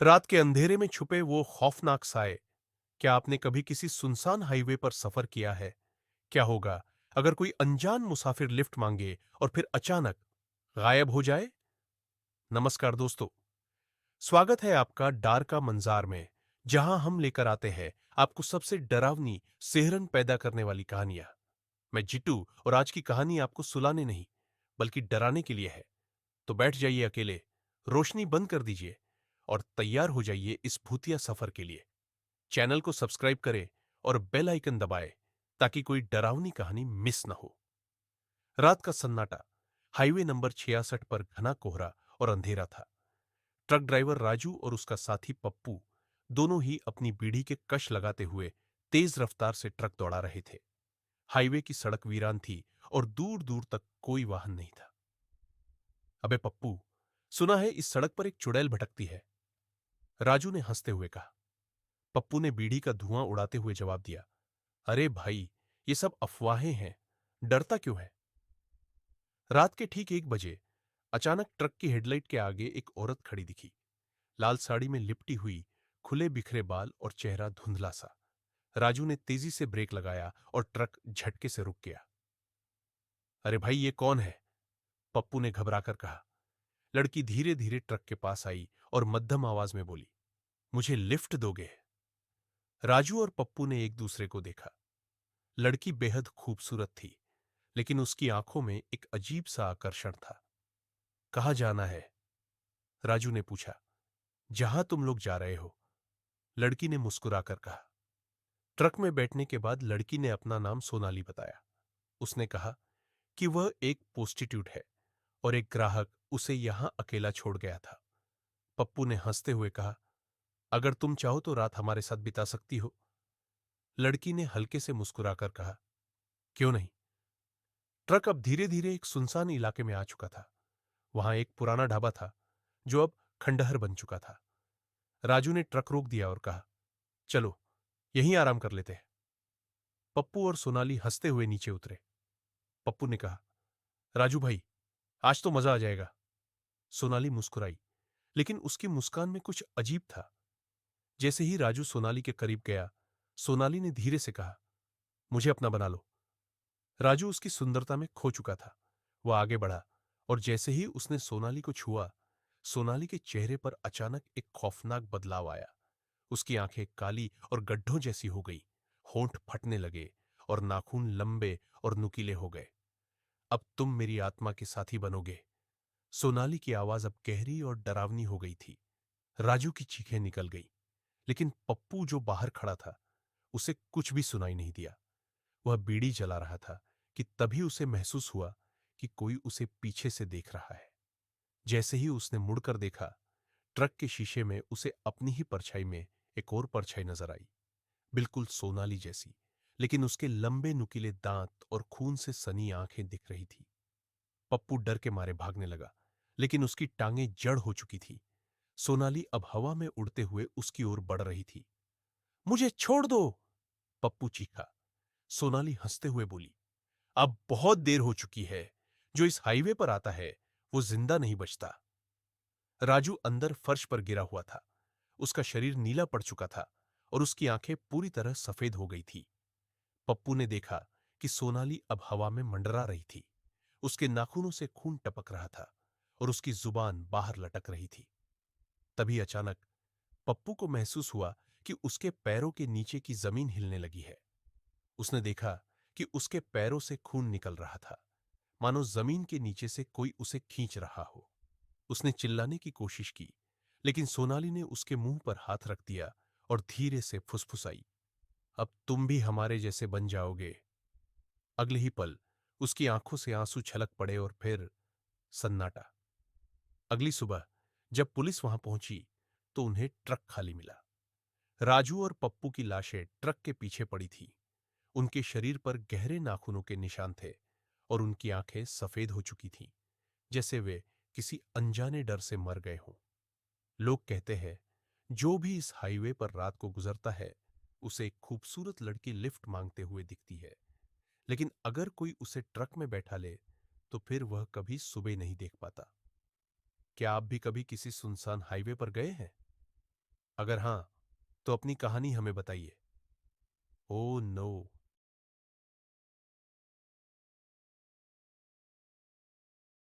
रात के अंधेरे में छुपे वो खौफनाक साए। क्या आपने कभी किसी सुनसान हाईवे पर सफर किया है? क्या होगा अगर कोई अनजान मुसाफिर लिफ्ट मांगे और फिर अचानक गायब हो जाए? नमस्कार दोस्तों, स्वागत है आपका डार का मंजार में, जहां हम लेकर आते हैं आपको सबसे डरावनी, सिहरन पैदा करने वाली कहानियां। मैं जिट्टू, और आज की कहानी आपको सुलाने नहीं, बल्कि डराने के लिए है। तो बैठ जाइए अकेले, रोशनी बंद कर दीजिए और तैयार हो जाइए इस भूतिया सफर के लिए। चैनल को सब्सक्राइब करें और बेल आइकन दबाएं ताकि कोई डरावनी कहानी मिस न हो। रात का सन्नाटा। हाईवे नंबर 66 पर घना कोहरा और अंधेरा था। ट्रक ड्राइवर राजू और उसका साथी पप्पू दोनों ही अपनी बीड़ी के कश लगाते हुए तेज रफ्तार से ट्रक दौड़ा रहे थे। हाईवे की सड़क वीरान थी और दूर दूर तक कोई वाहन नहीं था। अबे पप्पू, सुना है इस सड़क पर एक चुड़ैल भटकती है, राजू ने हंसते हुए कहा। पप्पू ने बीड़ी का धुआं उड़ाते हुए जवाब दिया, अरे भाई, ये सब अफवाहें हैं, डरता क्यों है? रात के ठीक 1 बजे अचानक ट्रक की हेडलाइट के आगे एक औरत खड़ी दिखी। लाल साड़ी में लिपटी हुई, खुले बिखरे बाल और चेहरा धुंधला सा। राजू ने तेजी से ब्रेक लगाया और ट्रक झटके से रुक गया। अरे भाई, ये कौन है? पप्पू ने घबराकर कहा। लड़की धीरे धीरे ट्रक के पास आई और मध्यम आवाज में बोली, मुझे लिफ्ट दोगे? राजू और पप्पू ने एक दूसरे को देखा। लड़की बेहद खूबसूरत थी, लेकिन उसकी आंखों में एक अजीब सा आकर्षण था। कहाँ जाना है? राजू ने पूछा। जहां तुम लोग जा रहे हो, लड़की ने मुस्कुराकर कहा। ट्रक में बैठने के बाद लड़की ने अपना नाम सोनाली बताया। उसने कहा कि वह एक प्रोस्टिट्यूट है और एक ग्राहक उसे यहां अकेला छोड़ गया था। पप्पू ने हंसते हुए कहा, अगर तुम चाहो तो रात हमारे साथ बिता सकती हो। लड़की ने हल्के से मुस्कुराकर कहा, क्यों नहीं। ट्रक अब धीरे धीरे एक सुनसान इलाके में आ चुका था। वहां एक पुराना ढाबा था जो अब खंडहर बन चुका था। राजू ने ट्रक रोक दिया और कहा, चलो यहीं आराम कर लेते हैं। पप्पू और सोनाली हंसते हुए नीचे उतरे। पप्पू ने कहा, राजू भाई, आज तो मजा आ जाएगा। सोनाली मुस्कुराई, लेकिन उसकी मुस्कान में कुछ अजीब था। जैसे ही राजू सोनाली के करीब गया, सोनाली ने धीरे से कहा, मुझे अपना बना लो। राजू उसकी सुंदरता में खो चुका था। वह आगे बढ़ा और जैसे ही उसने सोनाली को छुआ, सोनाली के चेहरे पर अचानक एक खौफनाक बदलाव आया। उसकी आंखें काली और गड्ढों जैसी हो गई, होंठ फटने लगे और नाखून लंबे और नुकीले हो गए। अब तुम मेरी आत्मा के साथी बनोगे। सोनाली की आवाज अब गहरी और डरावनी हो गई थी। राजू की चीखें निकल गई, लेकिन पप्पू जो बाहर खड़ा था, उसे कुछ भी सुनाई नहीं दिया। वह बीड़ी जला रहा था कि तभी उसे महसूस हुआ कि कोई उसे पीछे से देख रहा है। जैसे ही उसने मुड़कर देखा, ट्रक के शीशे में उसे अपनी ही परछाई में एक और परछाई नजर आई, बिल्कुल सोनाली जैसी, लेकिन उसके लंबे नुकीले दांत और खून से सनी आंखें दिख रही थी। पप्पू डर के मारे भागने लगा, लेकिन उसकी टांगें जड़ हो चुकी थी। सोनाली अब हवा में उड़ते हुए उसकी ओर बढ़ रही थी। मुझे छोड़ दो, पप्पू चीखा। सोनाली हंसते हुए बोली, अब बहुत देर हो चुकी है। जो इस हाईवे पर आता है वो जिंदा नहीं बचता। राजू अंदर फर्श पर गिरा हुआ था। उसका शरीर नीला पड़ चुका था और उसकी आंखें पूरी तरह सफेद हो गई थी। पप्पू ने देखा कि सोनाली अब हवा में मंडरा रही थी। उसके नाखूनों से खून टपक रहा था और उसकी जुबान बाहर लटक रही थी। तभी अचानक पप्पू को महसूस हुआ कि उसके पैरों के नीचे की जमीन हिलने लगी है। उसने देखा कि उसके पैरों से खून निकल रहा था, मानो जमीन के नीचे से कोई उसे खींच रहा हो। उसने चिल्लाने की कोशिश की, लेकिन सोनाली ने उसके मुंह पर हाथ रख दिया और धीरे से फुसफुसाई, अब तुम भी हमारे जैसे बन जाओगे। अगले ही पल उसकी आंखों से आंसू छलक पड़े और फिर सन्नाटा। अगली सुबह जब पुलिस वहां पहुंची तो उन्हें ट्रक खाली मिला। राजू और पप्पू की लाशें ट्रक के पीछे पड़ी थी। उनके शरीर पर गहरे नाखूनों के निशान थे और उनकी आंखें सफेद हो चुकी थीं, जैसे वे किसी अनजाने डर से मर गए हों। लोग कहते हैं, जो भी इस हाईवे पर रात को गुजरता है, उसे एक खूबसूरत लड़की लिफ्ट मांगते हुए दिखती है, लेकिन अगर कोई उसे ट्रक में बैठा ले तो फिर वह कभी सुबह नहीं देख पाता। क्या आप भी कभी किसी सुनसान हाईवे पर गए हैं? अगर हाँ, तो अपनी कहानी हमें बताइए। Oh no!